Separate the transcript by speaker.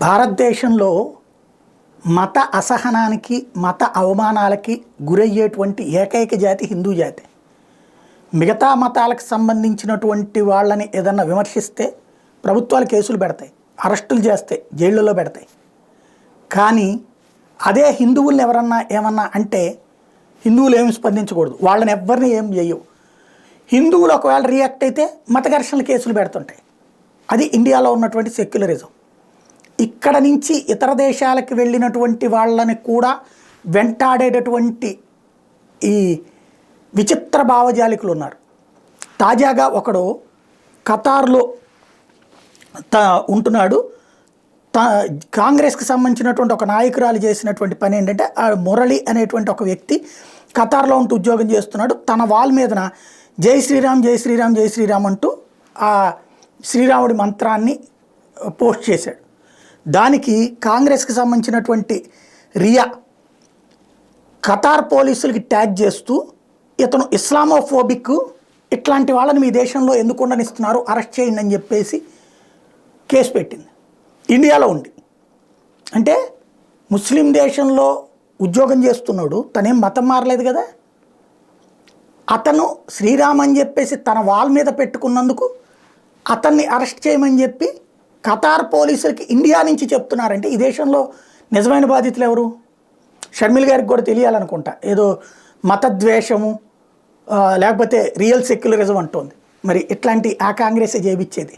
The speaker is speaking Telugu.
Speaker 1: భారతదేశంలో మత అసహనానికి మత అవమానాలకి గురయ్యేటువంటి ఏకైక జాతి హిందూ జాతి. మిగతా మతాలకు సంబంధించినటువంటి వాళ్ళని ఏదన్నా విమర్శిస్తే ప్రభుత్వాలు కేసులు పెడతాయి, అరెస్టులు చేస్తాయి, జైళ్ళలో పెడతాయి. కానీ అదే హిందువుల్ని ఎవరన్నా ఏమన్నా అంటే హిందువులు ఏమి స్పందించకూడదు, వాళ్ళని ఎవరిని ఏం చేయవు. హిందువులు ఒకవేళ రియాక్ట్ అయితే మత ఘర్షణల కేసులు పెడుతుంటాయి. అది ఇండియాలో ఉన్నటువంటి సెక్యులరిజం. ఇక్కడ నుంచి ఇతర దేశాలకు వెళ్ళినటువంటి వాళ్ళని కూడా వెంటాడేటటువంటి ఈ విచిత్ర భావజాలికులు ఉన్నారు. తాజాగా ఒకడు ఖతార్లో ఉంటున్నాడు. కాంగ్రెస్కి సంబంధించినటువంటి ఒక నాయకురాలు చేసినటువంటి పని ఏంటంటే, ఆ మురళి అనేటువంటి ఒక వ్యక్తి ఖతార్లో ఉంటూ ఉద్యోగం చేస్తున్నాడు. తన వాల్ మీదన జై శ్రీరామ్ జై శ్రీరామ్ జై శ్రీరామ్ అంటూ ఆ శ్రీరాముడి మంత్రాన్ని పోస్ట్ చేశాడు. దానికి కాంగ్రెస్కి సంబంధించినటువంటి రియా ఖతార్ పోలీసులకి ట్యాగ్ చేస్తూ, ఇతను ఇస్లామోఫోబిక్, ఇట్లాంటి వాళ్ళని మీ దేశంలో ఎందుకు ఉండనిస్తున్నారు, అరెస్ట్ చేయండి అని చెప్పేసి కేసు పెట్టింది. ఇండియాలో ఉండి అంటే ముస్లిం దేశంలో ఉద్యోగం చేస్తున్నాడు, తనేం మతం మారలేదు కదా. అతను శ్రీరామ్ అని చెప్పేసి తన వాల్ మీద పెట్టుకున్నందుకు అతన్ని అరెస్ట్ చేయమని చెప్పి ఖతార్ పోలీసులకి ఇండియా నుంచి చెప్తున్నారంటే ఈ దేశంలో నిజమైన బాధితులు ఎవరు? షర్మిల్ గారికి కూడా తెలియాలనుకుంటా, ఏదో మతద్వేషము లేకపోతే రియల్ సెక్యులరిజం అంటోంది. మరి ఇట్లాంటి ఆ కాంగ్రెసే చేయించేది.